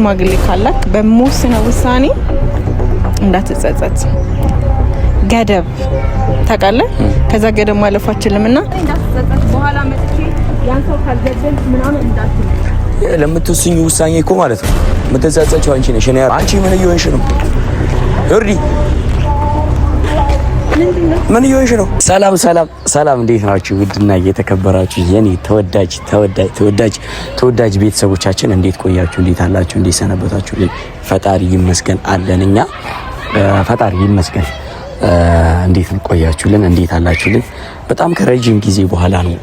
ሽማግሌ ካላክ በመወስነው ውሳኔ እንዳትጸጸት። ገደብ ታውቃለህ? ከዛ ገደብ ማለፋችንምና እንዳትጸጸት። በኋላ መጥቼ ያን ሰው ካልገደል ምናምን እንዳትል። ለምትወስኙ ውሳኔ እኮ ማለት ነው የምትጸጸችው አንቺ ነሽ። አንቺ ምን እየሆንሽ ነው ዮርዲ? ምን እየሆንሽ ነው? ሰላም እንዴት ናችሁ? ውድና እየተከበራችሁ የኔ ተወዳጅ ቤተሰቦቻችን እንዴት ቆያችሁ? እንዴት አላችሁ? እንዴት ሰነበታችሁ? ፈጣሪ ይመስገን አለን እኛ። ፈጣሪ ይመስገን። እንዴት ቆያችሁልን? እንዴት አላችሁልን? በጣም ከረጅም ጊዜ በኋላ ነው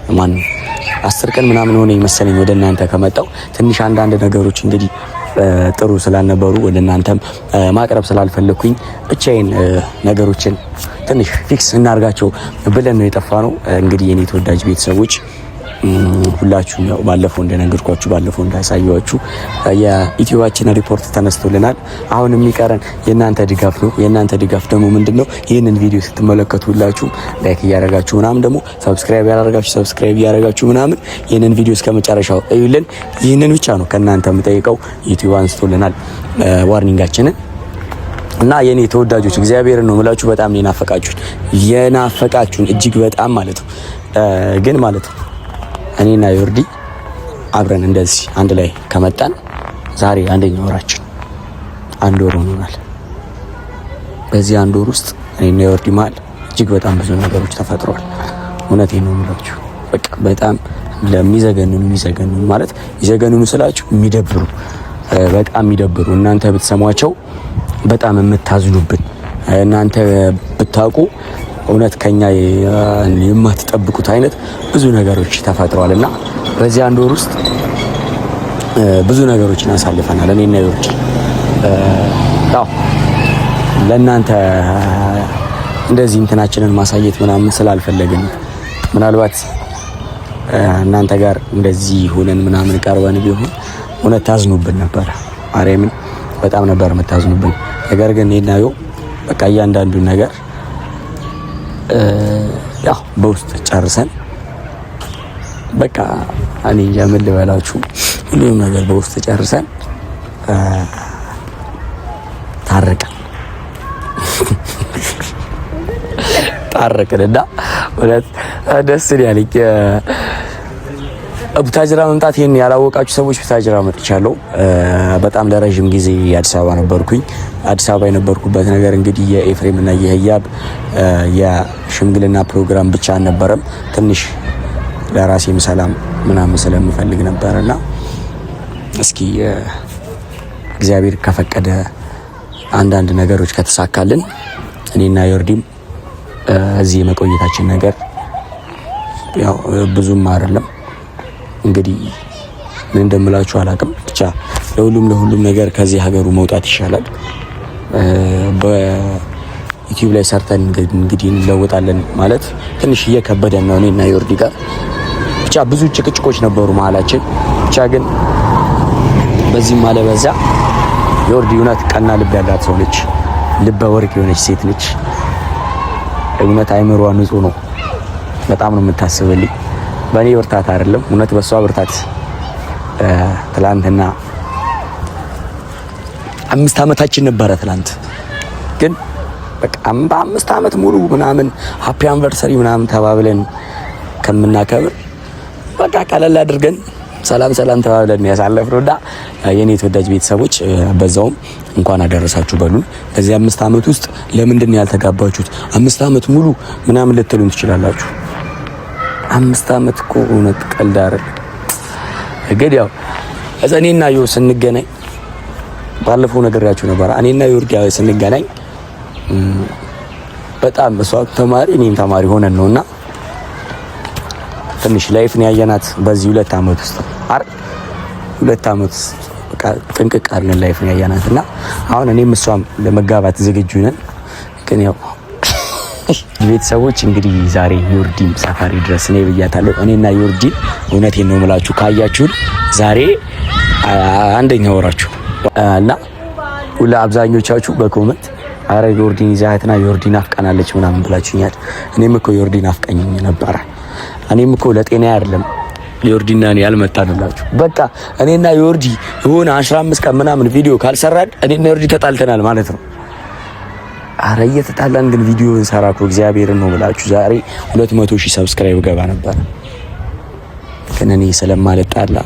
10 ቀን ምናምን ሆነ መሰለኝ ወደ እናንተ ከመጣው። ትንሽ አንዳንድ ነገሮች እንግዲህ ጥሩ ስላልነበሩ ወደ እናንተም ማቅረብ ስላልፈለኩኝ ብቻዬን ነገሮችን ትንሽ ፊክስ እናርጋቸው ብለን ነው የጠፋነው። እንግዲህ የኔ ተወዳጅ ቤተሰቦች ሁላችሁም ያው ባለፈው እንደነገርኳችሁ ባለፈው እንዳሳየዋችሁ የዩቲዩባችን ሪፖርት ተነስቶልናል። አሁን የሚቀረን የእናንተ ድጋፍ ነው። የእናንተ ድጋፍ ደግሞ ምንድነው? ይህንን ቪዲዮ ስትመለከቱ ሁላችሁም ላይክ እያደረጋችሁ ምናምን ደግሞ ሰብስክራይብ ያደረጋችሁ ምናምን ይህንን ቪዲዮ እስከመጨረሻው እዩልን። ይህንን ብቻ ነው ከእናንተ የምጠይቀው። ዩቲዩብ አንስቶልናል ዋርኒንጋችንን እና የኔ ተወዳጆች እግዚአብሔርን ነው የምላችሁ በጣም የናፈቃችሁን እጅግ በጣም ማለት ነው። ግን ማለት ነው እኔና ዮርዲ አብረን እንደዚህ አንድ ላይ ከመጣን ዛሬ አንደኛ ወራችን 1 ወር ሆኖናል። በዚህ 1 ወር ውስጥ እኔና ዮርዲ መሀል እጅግ በጣም ብዙ ነገሮች ተፈጥረዋል። እውነቴን ነው የምላችሁ። በቃ በጣም ለሚዘገንኑ ማለት ይዘገንኑ ስላችሁ የሚደብሩ በጣም የሚደብሩ እናንተ ብትሰሟቸው በጣም የምታዝኑብን እናንተ ብታውቁ እውነት ከኛ የማትጠብቁት አይነት ብዙ ነገሮች ተፈጥረዋልና በዚህ 1 ወር ውስጥ ብዙ ነገሮችን አሳልፈናል። እኔና ዮርዲ ያው ለእናንተ እንደዚህ እንትናችንን ማሳየት ምናምን ስላልፈለግን ምናልባት እናንተ ጋር እንደዚህ ሆነን ምናምን ቀርበን ቢሆን እውነት ታዝኑብን ነበር። ማርያምን በጣም ነበር የምታዝኑብን። ነገር ግን እኔና ዮ በቃ እያንዳንዱ ነገር ያው በውስጥ ጨርሰን በቃ እኔ ምን ልበላችሁ ሁሉም ነገር በውስጥ ጨርሰን ታረቅንና ወለት ደስ ያለኝ ቡታጅራ መምጣት ይሄን ያላወቃችሁ ሰዎች ቡታጅራ መጥቻለሁ። በጣም ለረጅም ጊዜ አዲስ አበባ ነበርኩኝ። አዲስ አበባ የነበርኩበት ነገር እንግዲህ የኤፍሬም እና የህያብ የሽምግልና ፕሮግራም ብቻ አልነበረም። ትንሽ ለራሴም ሰላም ምናምን ስለምፈልግ ነበርና እስኪ እግዚአብሔር ከፈቀደ አንዳንድ ነገሮች ከተሳካልን እኔና ዮርዲም እዚህ የመቆየታችን ነገር ያው ብዙም አይደለም። እንግዲህ ምን እንደምላችሁ አላውቅም። ብቻ ለሁሉም ነገር ከዚህ ሀገሩ መውጣት ይሻላል። በዩቲዩብ ላይ ሰርተን እንግዲህ እንለወጣለን ማለት ትንሽ እየከበደን ነው እኔና ዮርዲ ጋር። ብቻ ብዙ ጭቅጭቆች ነበሩ መሀላችን። ብቻ ግን በዚህም አለበዛ ዮርዲ እውነት ቀና ልብ ያላት ሰው ነች። ልበ ወርቅ የሆነች ሴት ነች። እውነት አይምሯ ንጹህ ነው። በጣም ነው የምታስብልኝ። በእኔ ብርታት አይደለም እውነት በሷ ብርታት። ትላንትና 5 ዓመታችን ነበረ ትላንት። ግን በቃ 5 ዓመት ሙሉ ምናምን ሃፒ አንቨርሰሪ ምናምን ተባብለን ከምናከብር በቃ ቀለል አድርገን ሰላም ተባብለን ያሳለፍነውና የኔ ተወዳጅ ቤተሰቦች በዛውም እንኳን አደረሳችሁ በሉን። በዚህ 5 ዓመት ውስጥ ለምንድን ነው ያልተጋባችሁት? 5 ዓመት ሙሉ ምናምን ልትሉን ትችላላችሁ። 5 ዓመት እኮ እውነት ቀልድ አይደል። እንግዲህ ያው እኔና ዮ ስንገናኝ ባለፈው ነገራችሁ ነበር። እኔና ዮርዲ ስንገናኝ በጣም እሷ ተማሪ እኔም ተማሪ ሆነን ነውና ትንሽ ላይፍን ያየናት በዚህ 2 ዓመት ውስጥ አይደል 2 ዓመት በቃ ጥንቅቅ አድርገን ላይፍን ያየናትና አሁን እኔም እሷም ለመጋባት ዝግጁ ነን። ግን ያው ቤተሰቦች እንግዲህ ዛሬ ዮርዲም ሰፋሪ ድረስ ነው ብያታለሁ። እኔና ዮርዲ እውነቴን ነው የምላችሁ ካያችሁን ዛሬ 1ኛ ወራችሁ እና ሁሉ አብዛኞቻችሁ በኮሜንት አረ ዮርዲን ይዛትና ዮርዲን አፍቀናለች ምናምን ብላችሁኛል። እኔም እኮ ዮርዲን አፍቀኝ ነበር። እኔም እኮ ለጤና አይደለም ዮርዲና እኔ ያልመጣንላችሁ በቃ እኔና ዮርዲ የሆነ 15 ቀን ምናምን ቪዲዮ ካልሰራን እኔና ዮርዲ ተጣልተናል ማለት ነው። አረ እየተጣላን ግን ቪዲዮ እንሰራ እኮ እግዚአብሔርን ነው ብላችሁ ዛሬ 200,000 ሰብስክራይብ ገባ ነበር። ግን እኔ ስለማልጣላ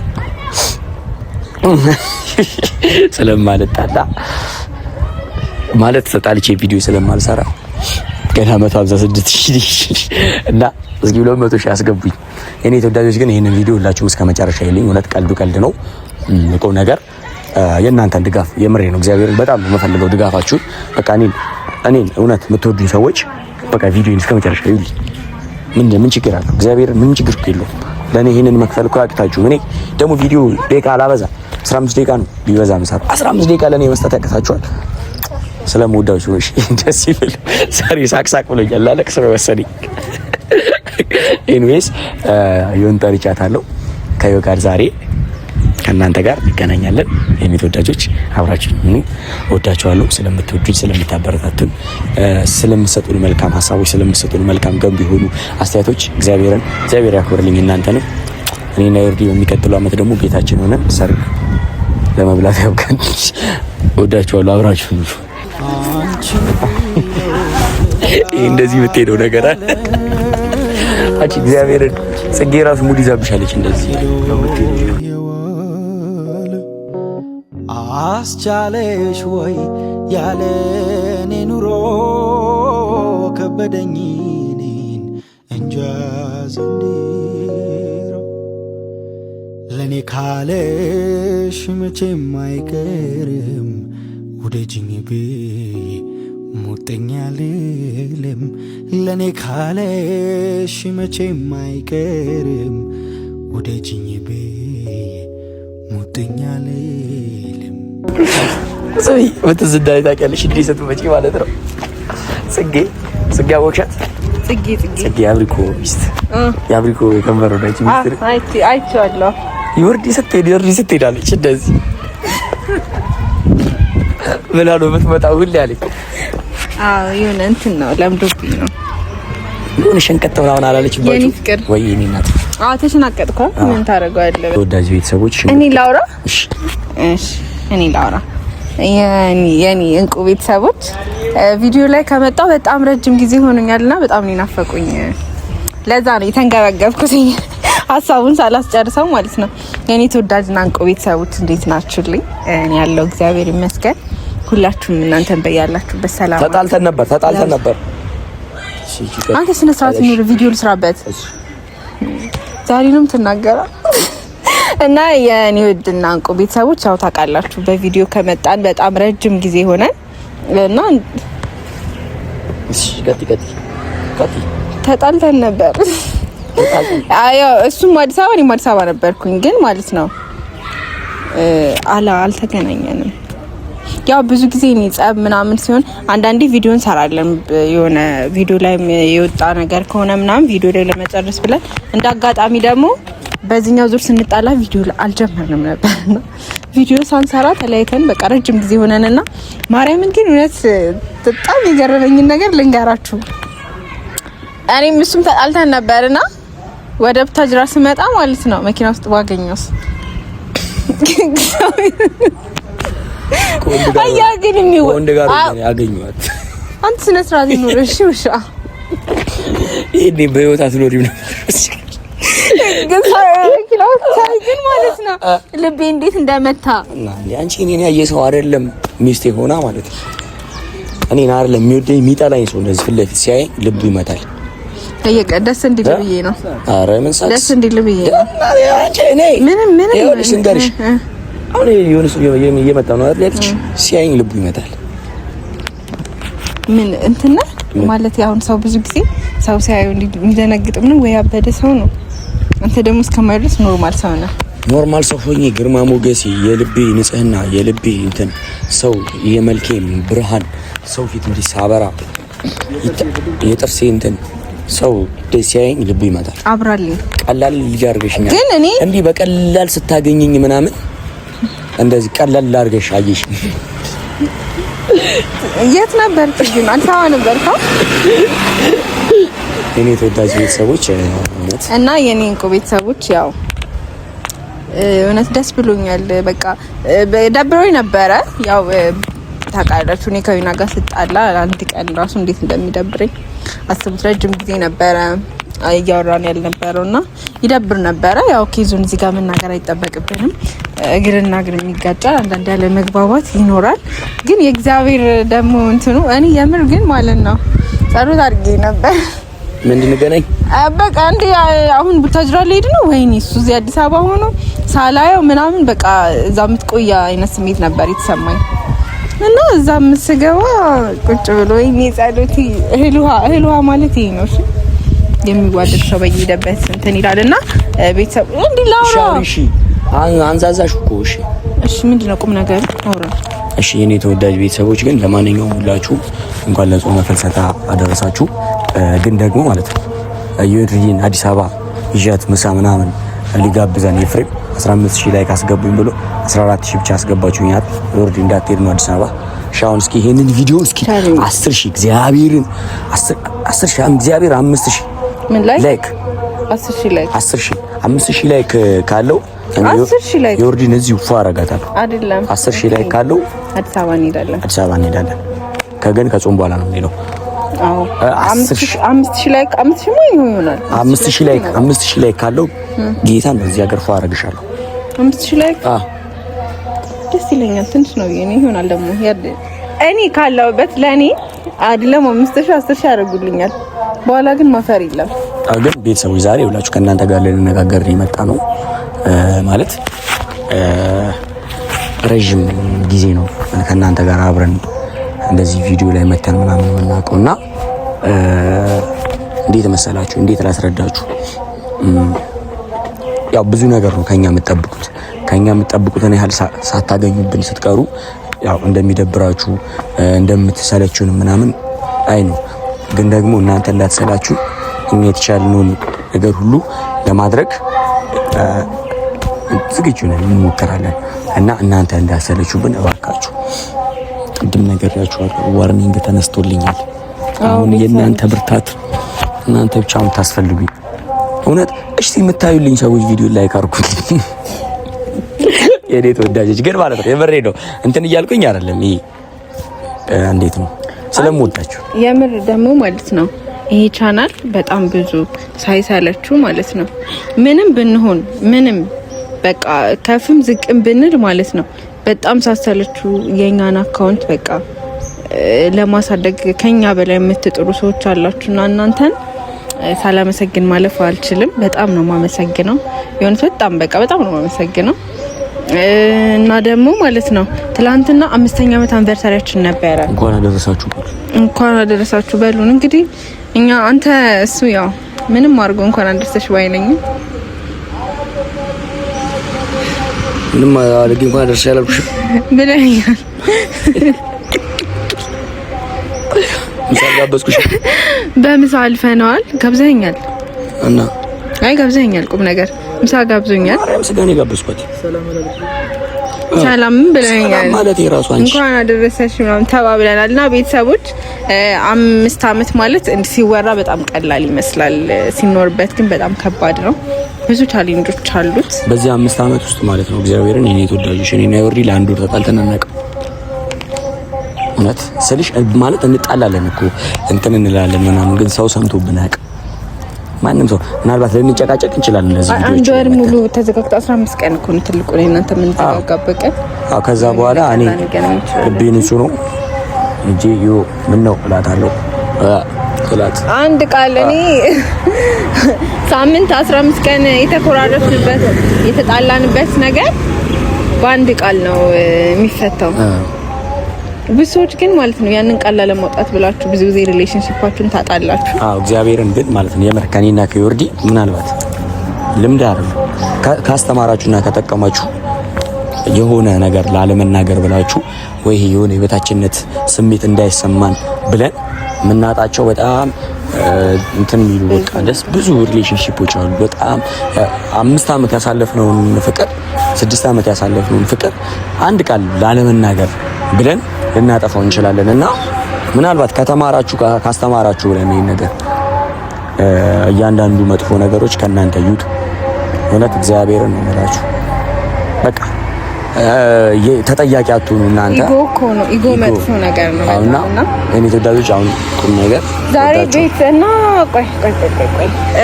ማለት ተጣልቼ ቪዲዮ ስለማልሰራ ገና 156,000 እና እስኪ 200,000 አስገቡኝ የኔ ተወዳጆች። ግን ይሄንን ቪዲዮ ሁላችሁም እስከ መጨረሻ ይልኝ። እውነት ቀልድ ነው። ቁም ነገር የእናንተን ድጋፍ የምሬ ነው። እግዚአብሔርን በጣም የምፈልገው ድጋፋችሁን። በቃ እኔን እውነት የምትወዱኝ ሰዎች በቃ ቪዲዮን እስከ መጨረሻ ይልኝ። ምን ችግር አለው? እግዚአብሔርን ምንም ችግር የለውም። ለኔ ይሄንን መክፈል እኮ ያቅታችሁ። እኔ ደግሞ ቪዲዮ ደቂቃ አላበዛ 15 ደቂቃ ነው ቢበዛ መሰራ 15 ደቂቃ ለኔ መስጠት ያቅታችኋል። ስለምወዳችሁ ነው። እሺ ደስ ይበል። ዛሬ ሳቅሳቅ ብሎኛል። ላለቅስ ነው መሰለኝ። ኤኒዌይስ ዮን ጠርቻታለሁ። ከዮ ጋር ዛሬ ከእናንተ ጋር እንገናኛለን። የኔ ተወዳጆች አብራችሁ ወዳችኋለሁ። ስለምትወዱኝ፣ ስለምታበረታቱኝ፣ ስለምትሰጡን መልካም ሀሳቦች፣ ስለምትሰጡን መልካም ገንቢ የሆኑ አስተያየቶች እግዚአብሔር ያክብርልኝ። እናንተንም እኔና ዮርዲ በሚቀጥለው ዓመት ደግሞ ቤታችን ሆነን ሰርግ ለመብላት ያውቃል። ወዳችኋለሁ። አብራችሁ እንደዚህ የምትሄደው ነገር አለ። አቺ እግዚአብሔርን ጽጌ ራሱ ሙድ ይዛብሻለች። እንደዚህ አስቻለሽ ወይ ያለኔ ኑሮ ከበደኝ እኔን እንጃ ዘንድሮ ለኔ ካለሽ መቼም አይቀርም ውደጅኝ ብዬ ሙጥኛ ልልም ለኔ ካለሽ መቼም አይቀርም ውደጅኝ ብዬ ሙጥኛ ልልም። ጽጌ በትዝዳይ ታውቂያለሽ እንዴ? ስትመጪ ማለት ነው። ጽጌ አወቅሻት? ጽጌ አብሪኮ ሚስት የአብሪኮ የከንፈር ወዳጅ ሚስት አይቼዋለሁ። ዮርዲ ስትሄዳለች እንደዚህ ምን አለው የምትመጣው ሁሌ አለኝ። የሆነ እንትን ነው ለምዶብኝ ነው የሆነ ሸንቀጥ ምናምን አላለችባችሁ የኔ ፍቅር ወይ የኔ እናት? ተሸናቀጥኩ። ምን ታደርገዋለህ? ተወዳጅ ቤተሰቦች እኔ ላውራ። እሺ እኔ ላውራ። የኔ እንቁ ቤተሰቦች ቪዲዮ ላይ ከመጣው በጣም ረጅም ጊዜ ሆኖኛልና በጣም ነው ናፈቁኝ። ለዛ ነው የተንገበገብኩት ሀሳቡን ሳላስጨርሰው ማለት ነው። የኔ ተወዳጅና እንቁ ቤተሰቦች እንዴት ናችሁልኝ? እኔ ያለው እግዚአብሔር ይመስገን። ሁላችሁም እናንተን በያላችሁበት ሰላም። ተጣልተን ነበር። አንተ ስነ ስርዓት ነው ቪዲዮ ልስራበት ዛሬ ነው የምትናገረው። እና የኔ ውድና እንቁ ቤተሰቦች ያው ታውቃላችሁ በቪዲዮ ከመጣን በጣም ረጅም ጊዜ ሆነን እና ተጣልተን ነበር። አዎ እሱም አዲስ አበባ እኔም አዲስ አበባ ነበርኩኝ፣ ግን ማለት ነው አልተገናኘንም። ያው ብዙ ጊዜ እኔ ጸብ ምናምን ሲሆን አንዳንዴ ቪዲዮ እንሰራለን። የሆነ ቪዲዮ ላይ የወጣ ነገር ከሆነ ምናምን ቪዲዮ ላይ ለመጨረስ ብለን እንዳጋጣሚ ደግሞ በዚህኛው ዙር ስንጣላ ቪዲዮ አልጀመርንም ነበርና ቪዲዮ ሳንሰራ ተለያይተን በቃ ረጅም ጊዜ ሆነንና ማርያምን ግን እውነት በጣም የገረመኝን ነገር ልንገራችሁ። እኔም እሱም ተጣልተን ነበርና ወደ ቡታጅራ ስመጣ ማለት ነው መኪና ውስጥ ባገኘውስ አያ ግን ወንድ ጋር ያገኘዋት አንተ ስነ ስርዓት ይኖርሽ ውሻ እኔ በህይወት አትኖሪም ነው ግን ማለት ነው ልቤ እንዴት እንደመታ እና አንቺ እኔን ያየ ሰው አይደለም ሚስቴ ሆና ማለት ነው። እኔን አይደለም የሚወደኝ የሚጠላኝ ሰው እንደዚህ ፊት ለፊት ሲያይ ልቡ ይመታል። ደስ እንዲል ብዬ ነው። ኧረ ምን ሳክስ ደስ እንዲል ብዬ ነው። አንቺ እኔ ምን ይኸውልሽ እንገርሽ አሁን የሆነ ሰው እየመጣ ነው አይደል? ሲያይኝ ልቡ ይመታል። ምን እንትና ማለት ያሁን ሰው ብዙ ጊዜ ሰው ሲያዩ እንዲደነግጥ ምን ወይ ያበደ ሰው ነው። አንተ ደግሞ እስከማይደርስ ኖርማል ሰው ነህ። ኖርማል ሰው ሆኜ ግርማ ሞገሴ የልቤ ንጽህና የልቤ እንትን ሰው የመልኬ ብርሃን ሰው ፊት እንዲህ ሳበራ የጥርሴ እንትን ሰው ደስ ሲያየኝ ልቡ ይመታል። አብራልኝ ቀላል ልጅ አድርገሽኛል። ግን እኔ እንዲህ በቀላል ስታገኘኝ ምናምን እንደዚህ ቀላል ላድርገሽ አየሽ። የት ነበር ግን? አዲስ አበባ ነበርካ? የኔ ተወዳጅ ቤተሰቦች እና የኔ እንቁ ቤተሰቦች ያው እውነት ደስ ብሎኛል። በቃ ደብሮኝ ነበረ። ያው ታውቃላችሁ እኔ ከዊና ጋር ስጣላ አንድ ቀን ራሱ እንዴት እንደሚደብረኝ አስቡት። ረጅም ጊዜ ነበረ እያወራን ያልነበረውና ይደብር ነበረ። ያው ኬዙን እዚህ ጋር መናገር አይጠበቅብንም። እግርና እግር የሚጋጫል፣ አንዳንድ ያለ መግባባት ይኖራል። ግን የእግዚአብሔር ደግሞ እንትኑ እኔ የምር ግን ማለት ነው ጸሎት አድርጌ ነበር ምን እንገናኝ በቃ እንዴ አሁን ቡታጅራ ልሄድ ነው ወይኔ እሱ እዚህ አዲስ አበባ ሆኖ ሳላየው ምናምን በቃ እዛ የምትቆያ አይነት ስሜት ነበር የተሰማኝ። እና እዛ ምስገባ ቁጭ ብሎ ወይኔ ጸሎቲ እህል ውሃ ማለት ይሄ ነው። እሺ የሚዋደድ ሰው በየሄደበት እንትን ይላልና ቤተሰብ እንዴ ላውራ እሺ አንዛዛሽ እኮ እሺ ምንድነው ቁም ነገር አውራ። እሺ የኔ ተወዳጅ ቤተሰቦች ግን ለማንኛውም ሁላችሁ እንኳን ለጾመ ፍልሰታ አደረሳችሁ። ግን ደግሞ ማለት ነው ዩሪን አዲስ አበባ ይዣት ምሳ ምናምን ሊጋብዘን ኤፍሬም 15000 ላይ ካስገቡኝ ብሎ 14000 ብቻ አስገባችሁኛል። ዮርዲ እንዳትሄድ ነው አዲስ አበባ። ሻውን እስኪ ይሄንን ቪዲዮ እስኪ 10000 እግዚአብሔርን 10000 እግዚአብሔር 5000 ምን ላይክ 10000 ላይክ 5000 ላይክ ካለው 10000 ላይክ ዮርዲን እዚሁ ፏ አረጋታለሁ። አይደለም 10000 ላይክ ካለው አዲስ አበባ እንሄዳለን። ከገን ከጾም በኋላ ነው የሚለው። አዎ 5000 ላይክ 5000 ምን ይሆናል? 5000 ላይክ ካለው ጌታን በዚህ ሀገር ፏ አረግሻለሁ። 5000 ላይክ ደስ ይለኛል። ትንሽ ነው የኔ ይሆናል ደግሞ እኔ ካለውበት ለኔ አይደለም 5000 10000 ያደርጉልኛል። በኋላ ግን ማፈር የለም። ግን ቤተሰቦች ዛሬ ሁላችሁ ከእናንተ ጋር ልንነጋገር የመጣ ነው ማለት ረጅም ጊዜ ነው ከእናንተ ጋር አብረን እንደዚህ ቪዲዮ ላይ መተን ምናምን የምናውቀውና እንዴት መሰላችሁ፣ እንዴት ላስረዳችሁ፣ ያው ብዙ ነገር ነው ከኛ የምትጠብቁትን ያህል ሳታገኙብን ስትቀሩ ያው እንደሚደብራችሁ እንደምትሰለቹን ምናምን አይ ነው። ግን ደግሞ እናንተ እንዳትሰላችሁ እኛ የተቻለውን ነገር ሁሉ ለማድረግ ዝግጁ ነን፣ እንሞክራለን እና እናንተ እንዳትሰለቹብን እባካችሁ። ቅድም ነገራችኋለሁ፣ ዋርኒንግ ተነስቶልኛል። አሁን የእናንተ ብርታት እናንተ ብቻ የምታስፈልጉኝ እውነት። እሺ የምታዩልኝ ሰዎች ቪዲዮ ላይክ አድርጉት። የኔ ተወዳጆች ግን ማለት ነው የምሬ ነው እንትን እያልኩኝ አይደለም። ይሄ እንዴት ነው ስለምወዳችሁ የምር ደግሞ ማለት ነው ይሄ ቻናል በጣም ብዙ ሳይሳለችሁ ማለት ነው ምንም ብንሆን ምንም በቃ ከፍም ዝቅም ብንል ማለት ነው በጣም ሳሰለችሁ የኛን አካውንት በቃ ለማሳደግ ከኛ በላይ የምትጥሩ ሰዎች አላችሁና እናንተን ሳላመሰግን ማለፍ አልችልም። በጣም ነው ማመሰግነው። የሆነ በጣም ነው ማመሰግነው። እና ደግሞ ማለት ነው ትላንትና 5ኛ ዓመት አንቨርሳሪያችን ነበረ። እንኳን አደረሳችሁ በሉን። እንግዲህ እኛ አንተ እሱ ያው ምንም አድርጎ እንኳን አደረሰሽ ባይነኝ ምንም አድርጌ እንኳን አደረሰሽ ያላልኩሽ ብለኛል። ምሳ ጋበዝኩሽ። በምሳ አልፈነዋል። ጋብዘኛል እና አይ ጋብዘኛል። ቁም ነገር ምሳ ጋብዞኛል። አረም ስጋኔ ጋበዝኳት። ሰላም ብለኛል ማለት የራሱ አንቺ እንኳን አደረሰሽ ምናምን ተባብለናልና ቤተሰቦች 5 ዓመት ማለት ሲወራ በጣም ቀላል ይመስላል። ሲኖርበት ግን በጣም ከባድ ነው። ብዙ ቻሌንጆች አሉት በዚህ 5 ዓመት ውስጥ ማለት ነው። እግዚአብሔርን የኔ ተወዳጆች እኔና ዮርዲ ለአንድ ወር ተጣልተን አናውቅም። እውነት ስልሽ ማለት እንጣላለን እኮ እንትን እንላለን ምናምን፣ ግን ሰው ሰምቶብን አያውቅም። ማንም ሰው ምናልባት ልንጨቃጨቅ እንችላለን። እንደዚህ ቪዲዮዎች አንድ ወር ሙሉ ተዘጋግቶ 15 ቀን እኮ ነው ትልቁ ነው እናንተ ምን ተዘጋጋበት ቀን። ከዛ በኋላ እኔ ልቤን እሱ ነው እንጂ ምን ነው እላታለሁ እላት አንድ ቃል እኔ ሳምንት 15 ቀን የተኮራረፍንበት የተጣላንበት ነገር በአንድ ቃል ነው የሚፈታው። ብዙ ሰዎች ግን ማለት ነው ያንን ቃል ለማውጣት ብላችሁ ብዙ ጊዜ ሪሌሽንሺፓችሁን ታጣላችሁ። እግዚአብሔርን ግን ማለት ነው የምር ከኔና ከዮርዲ ምናልባት ልምድ አይደለም ካስተማራችሁና ከጠቀማችሁ የሆነ ነገር ላለመናገር ብላችሁ ወይ የሆነ የበታችነት ስሜት እንዳይሰማን ብለን ምናጣቸው በጣም እንትን የሚሉ በቃ ደስ ብዙ ሪሌሽንሺፖች አሉ። በጣም 5 ዓመት ያሳለፍነውን ፍቅር 6 ዓመት ያሳለፍነውን ፍቅር አንድ ቃል ላለመናገር ብለን ልናጠፋው እንችላለን። እና ምናልባት ከተማራችሁ ካስተማራችሁ ብለን ይሄን ነገር እያንዳንዱ መጥፎ ነገሮች ከናንተ ይውጡ። እውነት እግዚአብሔርን ነው የምላችሁ። በቃ ተጠያቂ አትሁኑ እናንተ። ኢጎ እኮ ነው፣ ኢጎ መጥፎ ነገር ነው። እና እኔ ተወዳጆች አሁን ቁም ነገር ዛሬ ቤት እና ቆይ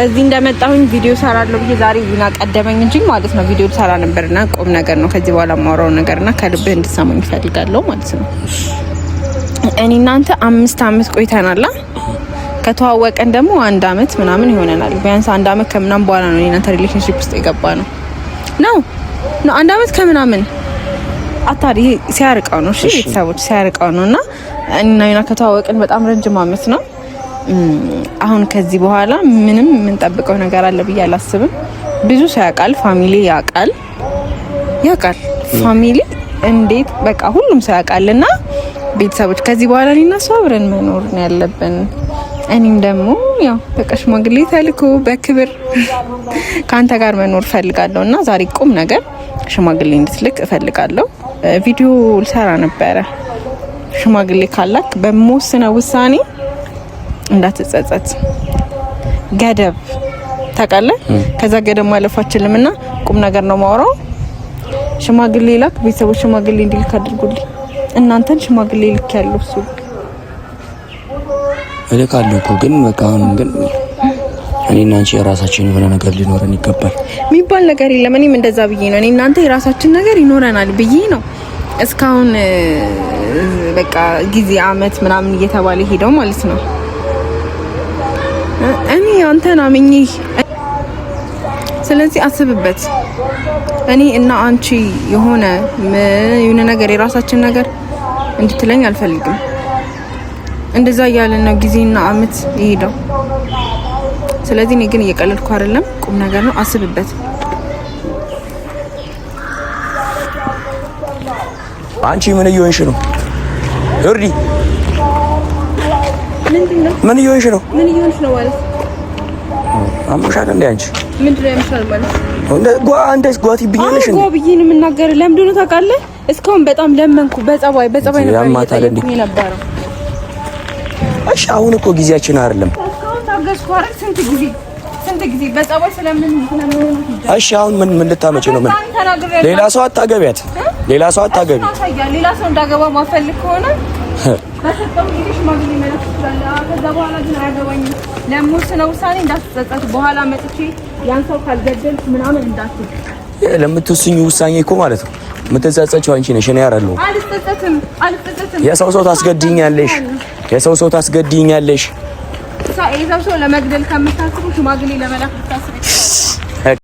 እዚህ እንደመጣሁኝ ቪዲዮ ሰራለሁ ብዬ ዛሬ ዊና ቀደመኝ እንጂ ማለት ነው ቪዲዮ ሰራ ነበርና ቁም ነገር ነው። ከዚህ በኋላ ማውራው ነገርና ከልብህ እንድትሰማኝ ፈልጋለሁ ማለት ነው። እኔ እናንተ 5 አመት ቆይተናል። ከተዋወቀን ደግሞ 1 አመት ምናምን ይሆነናል። ቢያንስ 1 አመት ከምናምን በኋላ ነው እናንተ ሪሌሽንሺፕ ውስጥ የገባ ነው 1 አመት ከምናምን አታሪ ሲያርቀው ነው። እሺ ቤተሰቦች ሲያርቀው ነውና እና ከተዋወቅን በጣም ረጅም አመት ነው። አሁን ከዚህ በኋላ ምንም የምንጠብቀው ነገር አለ ብዬ አላስብም። ብዙ ሰው ያውቃል፣ ፋሚሊ ያውቃል ፋሚሊ እንዴት በቃ ሁሉም ሰው ያውቃልና ቤተሰቦች ከዚህ በኋላ እኔና እሱ አብረን መኖር ነው ያለብን። እኔም ደግሞ ያው በቃ ሽማግሌ ተልኮ በክብር ካንተ ጋር መኖር ፈልጋለሁና ዛሬ ቁም ነገር ሽማግሌ እንድትልክ እፈልጋለሁ። ቪዲዮ ልሰራ ነበረ። ሽማግሌ ካላክ በመወስነው ውሳኔ እንዳትጸጸት። ገደብ ታውቃለህ? ከዛ ገደብ ማለፋችልምና ቁም ነገር ነው ማውራው። ሽማግሌ ላክ፣ ቤተሰቦች ሽማግሌ እንዲልክ አድርጉልኝ። እናንተን ሽማግሌ ልክ ያለው እሱ እልካለሁ እኮ ግን በቃ አሁን ግን እኔና አንቺ የራሳችን የሆነ ነገር ሊኖረን ይገባል የሚባል ነገር የለም። እኔም እንደዛ ብዬ ነው። እኔ እናንተ የራሳችን ነገር ይኖረናል ብዬ ነው እስካሁን በቃ ጊዜ አመት ምናምን እየተባለ ሄደው ማለት ነው። እኔ አንተን አምኜ ስለዚህ አስብበት። እኔ እና አንቺ የሆነ ነገር የራሳችን ነገር እንድትለኝ አልፈልግም። እንደዛ እያለን ነው ጊዜና አመት ይሄደው። ስለዚህ እኔ ግን እየቀለድኩ አይደለም፣ ቁም ነገር ነው። አስብበት። አንቺ ምን እየሆንሽ ነው ዮርዲ? ምን እየሆንሽ ነው? ምን እየሆንሽ ነው ማለት አሞሻል እንዴ? አንቺ ምንድነው የምሻል ማለት አንተስ ጓት ይብኛለሽ እንዴ? አዎ ብዬ ነው የምናገር። ለምንድን ነው ታውቃለህ? እስካሁን በጣም ለመንኩ። በጸባይ ነው የነበረው። እሺ አሁን እኮ ጊዜያችን አይደለም። እስካሁን ታገስኩ አይደል? ስንት ጊዜ በጸባይ ስለምን እሺ አሁን ምን ልታመጪ ነው? ምን ሌላ ሰው አታገቢያት? ሌላ ሰው አታገቢ። ሌላ ሰው እንዳገባ ማፈልግ ከሆነ በሰጠው ጊዜ ሽማግሌ መላክ ይችላል። ከዛ በኋላ ግን አያገባኝም። ለምወስነው ውሳኔ እንዳትጸጸት። በኋላ መጥቼ ያን ሰው ካልገደልኩ ምናምን እንዳትል። ለምትወስኚ ውሳኔ እኮ ማለት ነው የምትጸጸችው አንቺ ነሽ። እኔ አይደለሁ። አልጸጸትም። የሰው ሰው ታስገድኛለሽ። የሰው ሰው ለመግደል ከምታስቡ ሽማግሌ ለመላክ ታስቡ።